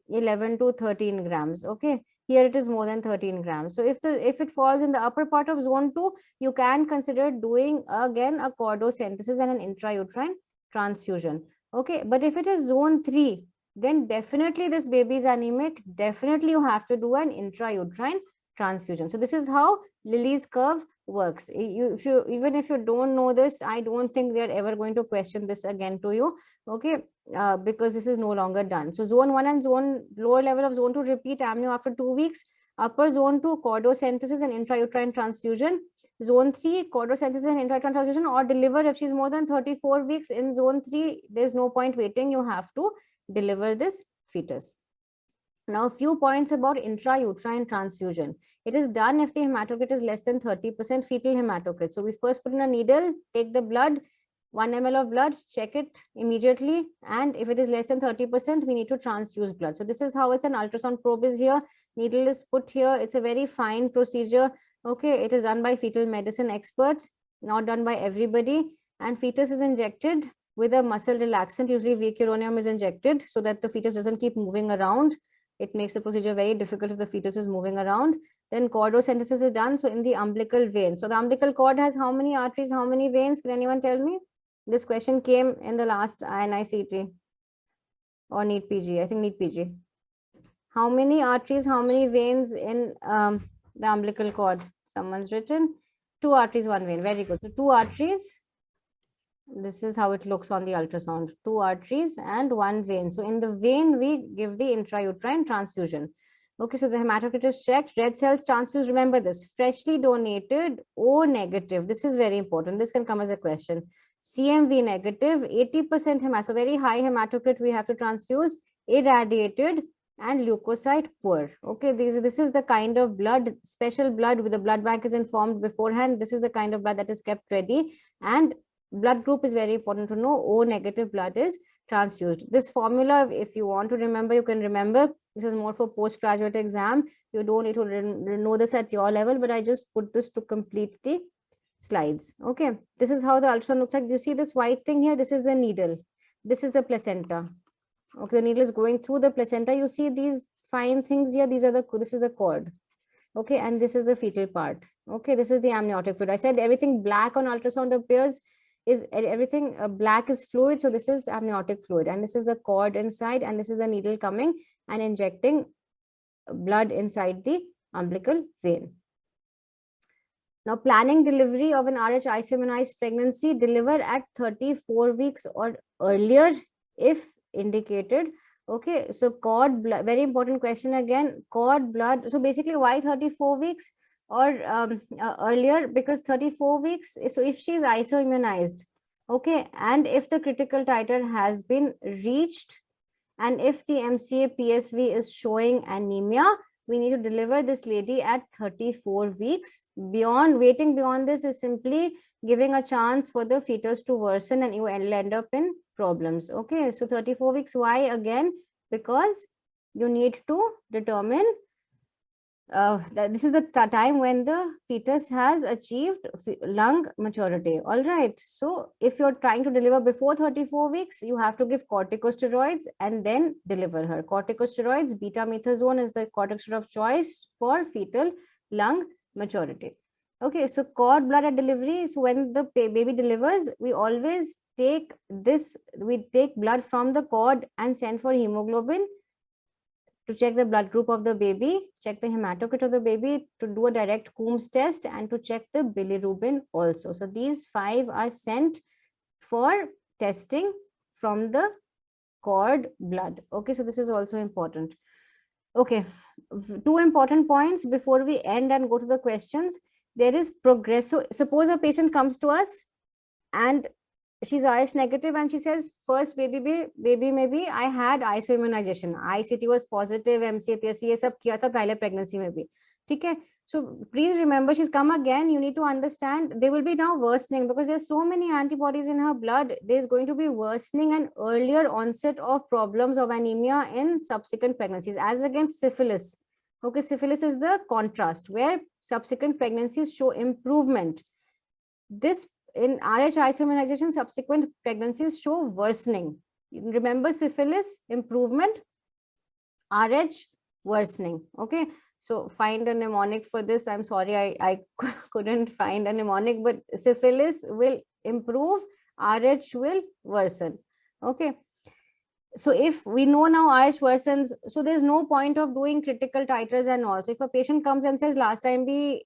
11 to 13 grams. Okay. Here it is more than 13 grams. So if it falls in the upper part of zone 2, you can consider doing again a chordosynthesis and an intrauterine transfusion. Okay. But if it is zone 3, then definitely this baby is anemic. Definitely you have to do an intrauterine transfusion. So this is how Lilly's curve works. Even if you don't know this, I don't think they're ever going to question this again to you. Okay, because this is no longer done. So zone 1 and lower level of zone 2, repeat amnio after 2 weeks. Upper zone 2, chordosynthesis and intrauterine transfusion. Zone 3, chordosynthesis and intrauterine transfusion, or deliver if she's more than 34 weeks. In zone 3, there's no point waiting. You have to deliver this fetus. Now, a few points about intrauterine transfusion. It is done if the hematocrit is less than 30% fetal hematocrit. So we first put in a needle, take the blood, 1 ml of blood, check it immediately. And if it is less than 30%, we need to transfuse blood. So this is how it's an ultrasound probe is here. Needle is put here. It's a very fine procedure. Okay, it is done by fetal medicine experts, not done by everybody. And fetus is injected with a muscle relaxant. Usually vicuronium is injected so that the fetus doesn't keep moving around. It makes the procedure very difficult if the fetus is moving around. Then chordosynthesis is done. So in the umbilical vein. So the umbilical cord has how many arteries, how many veins? Can anyone tell me? This question came in the last NICT or NEET PG. I think NEET PG. How many arteries, how many veins in the umbilical cord? Someone's written 2 arteries, 1 vein. Very good. So 2 arteries. This is how it looks on the ultrasound. 2 arteries and 1 vein. So in the vein, we give the intrauterine transfusion. Okay, so the hematocrit is checked. Red cells transfused. Remember this. Freshly donated O negative. This is very important. This can come as a question. CMV negative, 80% hematocrit. So very high hematocrit we have to transfuse. Irradiated and leukocyte poor. Okay, this is the kind of blood, special blood with the blood bank is informed beforehand. This is the kind of blood that is kept ready, and blood group is very important to know. O negative blood is transfused. This formula, if you want to remember, you can remember. This is more for postgraduate exam. You don't need to know this at your level, but I just put this to complete the slides. Okay, this is how the ultrasound looks like. You see this white thing here? This is the needle. This is the placenta. Okay, the needle is going through the placenta. You see these fine things here? These are this is the cord. Okay, and this is the fetal part. Okay, this is the amniotic fluid. I said everything black on ultrasound appears is everything black is fluid. So this is amniotic fluid, and this is the cord inside, and this is the needle coming and injecting blood inside the umbilical vein. Now, planning delivery of an RH iso-immunized pregnancy, deliver at 34 weeks or earlier if indicated. Okay, so cord blood, very important question again, cord blood. So basically, why 34 weeks or earlier? Because 34 weeks, so if she is iso-immunized, okay, and if the critical titer has been reached, and if the MCA PSV is showing anemia, we need to deliver this lady at 34 weeks. Waiting beyond this is simply giving a chance for the fetus to worsen, and you will end up in problems. Okay, so 34 weeks, why again? Because you need to determine that this is the time when the fetus has achieved lung maturity. All right, so if you're trying to deliver before 34 weeks, you have to give corticosteroids and then deliver her. Corticosteroids, betamethasone is the corticosteroid of choice for fetal lung maturity. Okay, so cord blood at delivery. So when the baby delivers, we always take blood from the cord and send for hemoglobin to check the blood group of the baby, check the hematocrit of the baby, to do a direct Coombs test, and to check the bilirubin also. So these 5 are sent for testing from the cord blood. Okay, so this is also important. Okay, 2 important points before we end and go to the questions. There is progress. So suppose a patient comes to us and she's RH negative and she says, first baby maybe I had iso-immunization, ICT was positive, MCA PSV ये सब किया था पहले pregnancy में भी, ठीक है? So please remember, she's come again. You need to understand they will be now worsening because there's so many antibodies in her blood. There's going to be worsening and earlier onset of problems of anemia in subsequent pregnancies as against syphilis. Okay, syphilis is the contrast where subsequent pregnancies show improvement. This in RH iso-immunization, subsequent pregnancies show worsening. Remember syphilis, improvement, RH worsening. Okay, so find a mnemonic for this. I'm sorry, I couldn't find a mnemonic, but syphilis will improve, RH will worsen. Okay, so if we know now RH worsens, so there's no point of doing critical titers and all. So if a patient comes and says last time bhi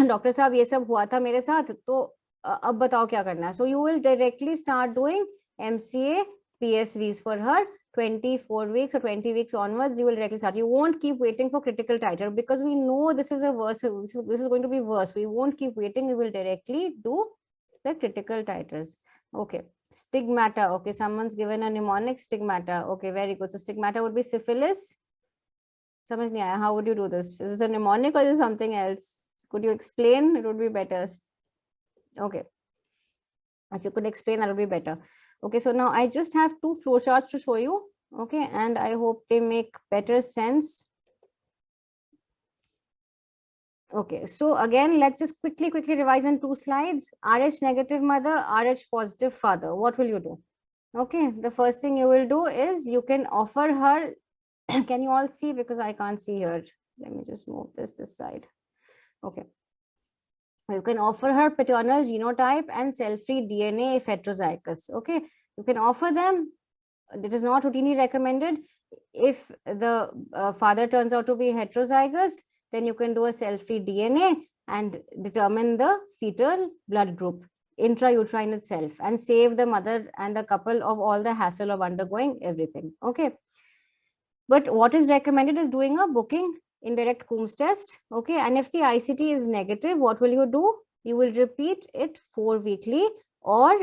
doctor साहब ये सब हुआ था मेरे साथ, तो अब बताओ क्या करना है. So you will directly start doing MCA PSVs for her 24 weeks or 20 weeks onwards. You will directly start. You won't keep waiting for critical titer because we know this is a worse. This is going to be worse. We won't keep waiting. We will directly do the critical titers. Okay. Stigmata. Okay. Someone's given a mnemonic. Stigmata. Okay. Very good. So stigmata would be syphilis. समझ नहीं आया. How would you do this? Is this a mnemonic or is it something else? Could you explain? It would be better. Okay, if you could explain, that would be better. Okay, so now I just have 2 flowcharts to show you. Okay, and I hope they make better sense. Okay, so again, let's just quickly revise in 2 slides. RH negative mother, RH positive father. What will you do? Okay, the first thing you will do is you can offer her. Can you all see? Because I can't see here. Let me just move this side. Okay. You can offer her paternal genotype and cell-free DNA if heterozygous. Okay, you can offer them. It is not routinely recommended. If the father turns out to be heterozygous, then you can do a cell-free DNA and determine the fetal blood group intrauterine itself and save the mother and the couple of all the hassle of undergoing everything. Okay, but what is recommended is doing a booking indirect Coombs test. Okay, and if the ICT is negative, what will you do? You will repeat it 4 weekly, or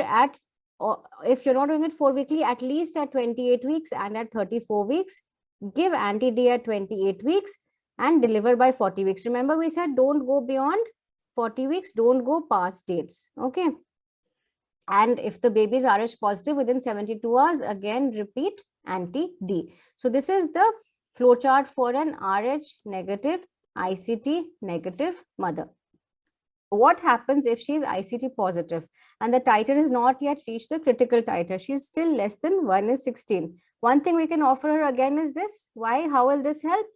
if you're not doing it 4 weekly, at least at 28 weeks and at 34 weeks. Give anti-D at 28 weeks and deliver by 40 weeks. Remember, we said don't go beyond 40 weeks, don't go past dates. Okay, and if the baby is RH positive within 72 hours, again repeat anti-D. So this is the flowchart for an RH negative, ICT negative mother. what happens if she's ICT positive and the titer is not yet reached the critical titer? She's still less than 1:16. One thing we can offer her again is this. Why? How will this help?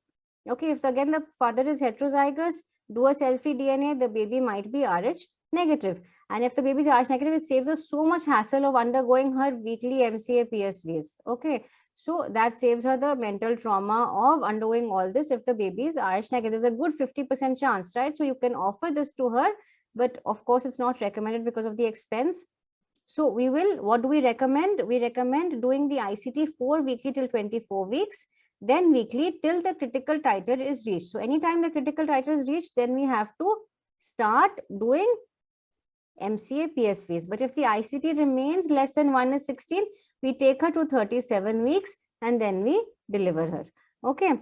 Okay, if again the father is heterozygous, do a cell-free DNA, the baby might be Rh negative. And if the baby is Rh negative, it saves us so much hassle of undergoing her weekly MCA PSVs. Okay, so that saves her the mental trauma of undergoing all this. If the baby is Rh negative, there's a good 50% chance, right? So you can offer this to her, but of course it's not recommended because of the expense. So we will, what do we recommend? We recommend doing the ICT 4 weekly till 24 weeks, then weekly till the critical titer is reached. So anytime the critical titer is reached, then we have to start doing MCA PSVs. But if the ICT remains less than 1:16, we take her to 37 weeks and then we deliver her. Okay.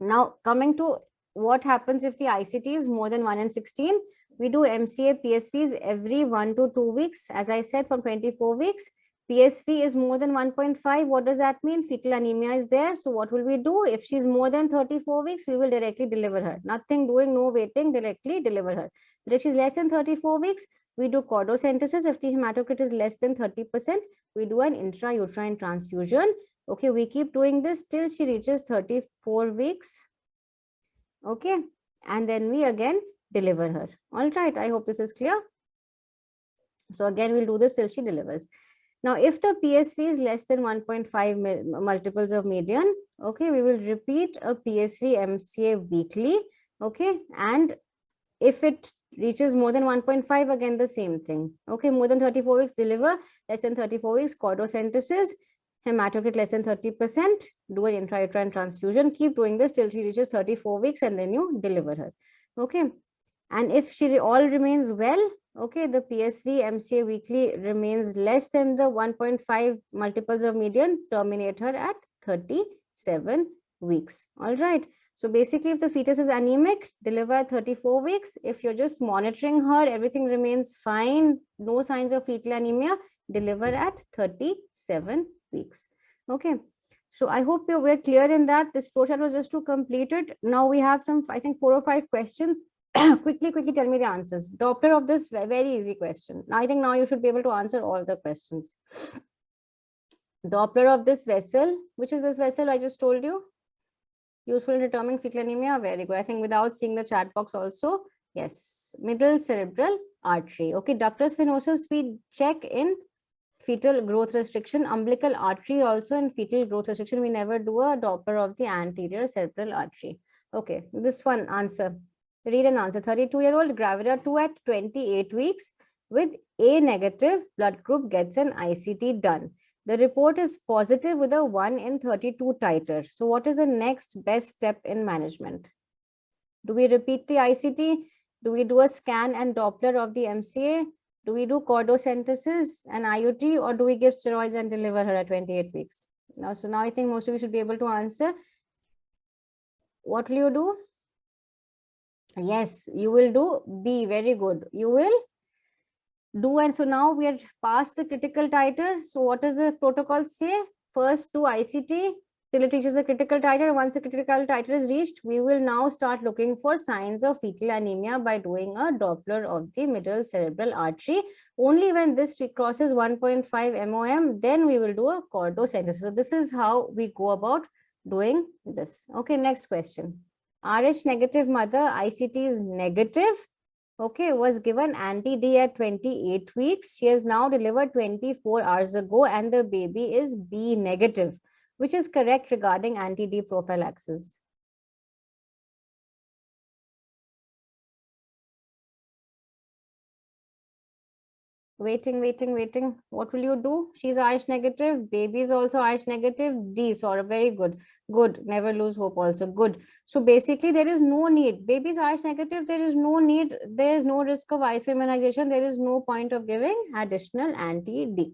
Now coming to what happens if the ICT is more than 1:16, we do MCA PSVs every 1 to 2 weeks. As I said, from 24 weeks, PSV is more than 1.5. What does that mean? Fetal anemia is there. So what will we do? If she's more than 34 weeks, we will directly deliver her. Nothing doing, no waiting, directly deliver her. But if she's less than 34 weeks, we do cordocentesis. If the hematocrit is less than 30%, we do an intrauterine transfusion. Okay, we keep doing this till she reaches 34 weeks. Okay, and then we again deliver her. All right, I hope this is clear. So again, we'll do this till she delivers. Now, if the PSV is less than 1.5 multiples of median, okay, we will repeat a PSV MCA weekly, okay, and if it reaches more than 1.5, again the same thing, okay, more than 34 weeks, deliver, less than 34 weeks, cordocentesis, hematocrit less than 30%, do an intrauterine transfusion, keep doing this till she reaches 34 weeks and then you deliver her, okay. And if she all remains well, okay, the PSV MCA weekly remains less than the 1.5 multiples of median, terminate her at 37 weeks. All right. So basically, if the fetus is anemic, deliver at 34 weeks. If you're just monitoring her, everything remains fine, no signs of fetal anemia, deliver at 37 weeks. Okay. So I hope we're clear in that. This flowchart was just to complete it. Now we have some, I think, 4 or 5 questions. quickly tell me the answers. Doppler of this, very easy question. I think now you should be able to answer all the questions. Doppler of this vessel, which is this vessel I just told you? Useful in determining fetal anemia, very good. I think without seeing the chat box also, yes. Middle cerebral artery. Okay, ductus venosus we check in fetal growth restriction. Umbilical artery also in fetal growth restriction. We never do a Doppler of the anterior cerebral artery. Okay, this one answer. Read and answer. 32-year-old gravida 2 at 28 weeks with A negative blood group gets an ICT done. The report is positive with a 1 in 32 titer. So what is the next best step in management? Do we repeat the ICT? Do we do a scan and Doppler of the MCA? Do we do cordocentesis and IUT, or do we give steroids and deliver her at 28 weeks? Now, so now I think most of you should be able to answer. What will you do? Yes, you will do B. Very good. You will do, and so now we are past the critical titer. So what does the protocol say? First do ICT till it reaches the critical titer. Once the critical titer is reached, we will now start looking for signs of fetal anemia by doing a Doppler of the middle cerebral artery. Only when this crosses 1.5 MOM, then we will do a cordocentesis. So this is how we go about doing this. Okay, next question. Rh negative mother, ICT is negative. Okay, was given anti-D at 28 weeks. She has now delivered 24 hours ago and the baby is B negative, which is correct regarding anti-D prophylaxis. Waiting. What will you do? She's Rh negative. Baby is also Rh negative. D, sorry, very good. Good. Never lose hope also. Good. So basically, there is no need. Baby is Rh negative. There is no need. There is no risk of iso-immunization. There is no point of giving additional anti-D.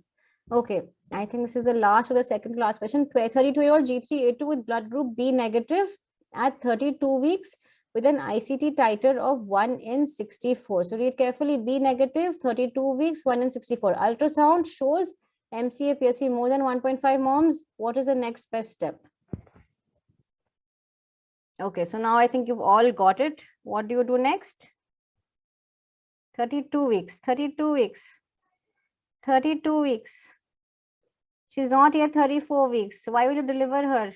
Okay. I think this is the last or the second to last question. 32-year-old G3A2 with blood group B negative at 32 weeks. With an ICT titer of 1 in 64. So read carefully, B negative, 32 weeks, 1 in 64. Ultrasound shows MCA PSV more than 1.5 moms. What is the next best step? Okay, so now I think you've all got it. What do you do next? 32 weeks, 32 weeks, 32 weeks. She's not yet 34 weeks. Why will you deliver her?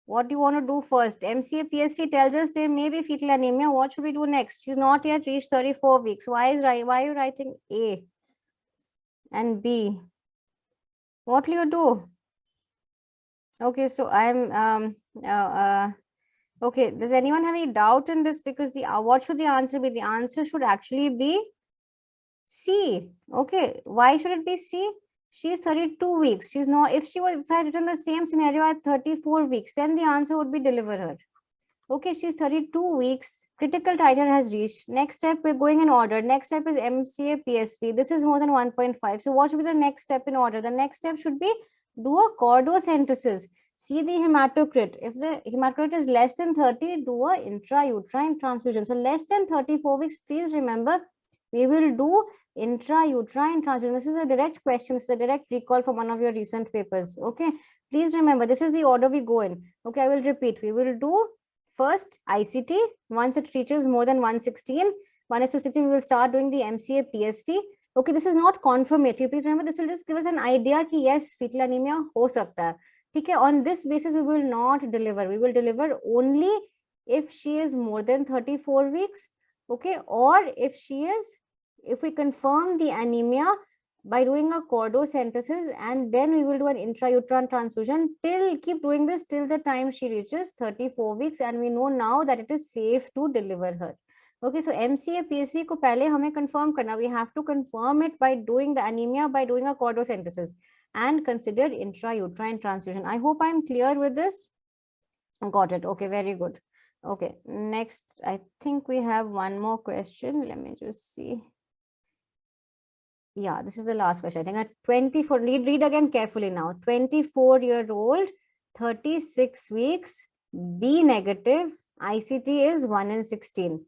What do you want to do first? MCA PSV tells us there may be fetal anemia. What should we do next? She's not yet reached 34 weeks. Why are you writing A and B? What will you do? Okay, so okay, does anyone have any doubt in this? Because what should the answer be? The answer should actually be C. Okay, why should it be C? She's 32 weeks. She's not, if I had written the same scenario at 34 weeks, then the answer would be deliver her. Okay, she's 32 weeks. Critical titer has reached. Next step, we're going in order. Next step is MCA PSV. This is more than 1.5. So what should be the next step in order? The next step should be do a chordocentesis. See the hematocrit. If the hematocrit is less than 30, do a intrauterine transfusion. So less than 34 weeks, please remember, we will do intrauterine transfusion. This is a direct question. This is a direct recall from one of your recent papers. Okay, please remember, this is the order we go in. Okay, I will repeat. We will do first ICT. Once it reaches more than 116, 1:16, we will start doing the MCA PSV. Okay, this is not confirmatory. Please remember, this will just give us an idea कि yes, fetal anemia हो सकता है. Okay, on this basis, we will not deliver. We will deliver only if she is more than 34 weeks. Okay, or if we confirm the anemia by doing a chordocentesis, and then we will do an intrauterine transfusion keep doing this till the time she reaches 34 weeks, and we know now that it is safe to deliver her. Okay, so MCA PSV ko pehle hame confirm karna. We have to confirm it by doing the anemia, by doing a chordocentesis, and consider intrauterine transfusion. I hope I'm clear with this. Got it. Okay, very good. Okay, next, I think we have one more question. Let me just see. Yeah, this is the last question. I think at 24, read again carefully now. 24-year-old, 36 weeks, B negative, ICT is 1:16.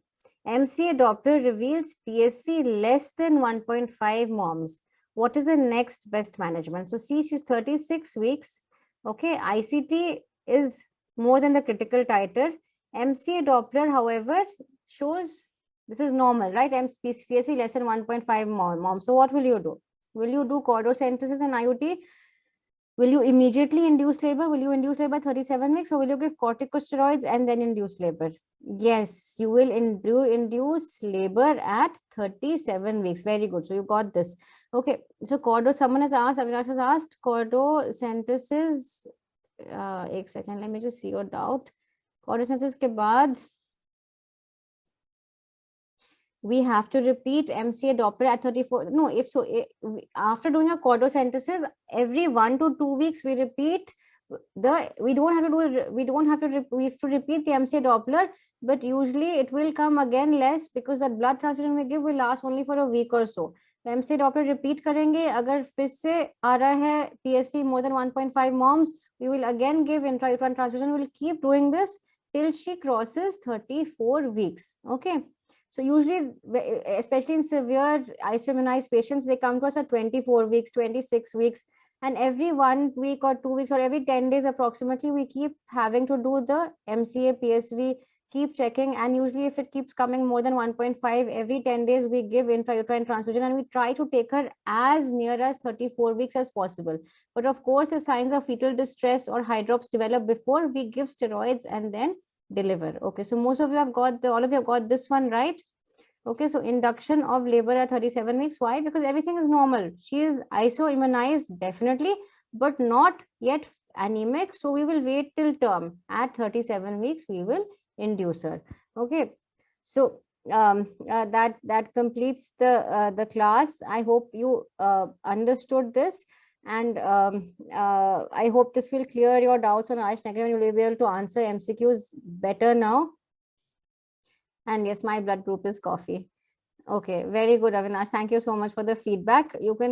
MCA Doppler reveals PSV less than 1.5 moms. What is the next best management? So see, she's 36 weeks. Okay, ICT is more than the critical titer. MCA Doppler, however, shows this is normal, right? PSV less than 1.5 mom. So what will you do? Will you do chordocentesis and IUT? Will you immediately induce labor? Will you induce labor 37 weeks, or will you give corticosteroids and then induce labor? Yes, you will induce labor at 37 weeks. Very good. So you got this. Okay. So someone has asked, Avinash has asked, chordocentesis. Ek second, let me just see your doubt. Chordocentesis ke baad, we have to repeat MCA Doppler at 34. No, after doing a chordocentesis, every 1 to 2 weeks we repeat we have to repeat the MCA Doppler, but usually it will come again less because that blood transfusion we give will last only for a week or so. MCA Doppler repeat करेंगे. अगर फिर से आ रहा है PSV more than 1.5 moms, we will again give intrauterine transfusion. We will keep doing this till she crosses 34 weeks. Okay. So usually, especially in severe iso-immunized patients, they come to us at 24 weeks, 26 weeks, and every 1 week or 2 weeks or every 10 days approximately, we keep having to do the MCA PSV, keep checking, and usually if it keeps coming more than 1.5, every 10 days, we give intrauterine transfusion, and we try to take her as near as 34 weeks as possible. But of course, if signs of fetal distress or hydrops develop before, we give steroids and then deliver. Okay, so most of you have got all of you have got this one right. Okay, so induction of labor at 37 weeks. Why? Because everything is normal. She is iso-immunized definitely, but not yet anemic. So we will wait till term. At 37 weeks, we will induce her. Okay, so that completes the class. I hope you understood this. And I hope this will clear your doubts on Aish negative, and you will be able to answer MCQs better now. And yes, my blood group is coffee. Okay, very good, Avinash. Thank you so much for the feedback. You can go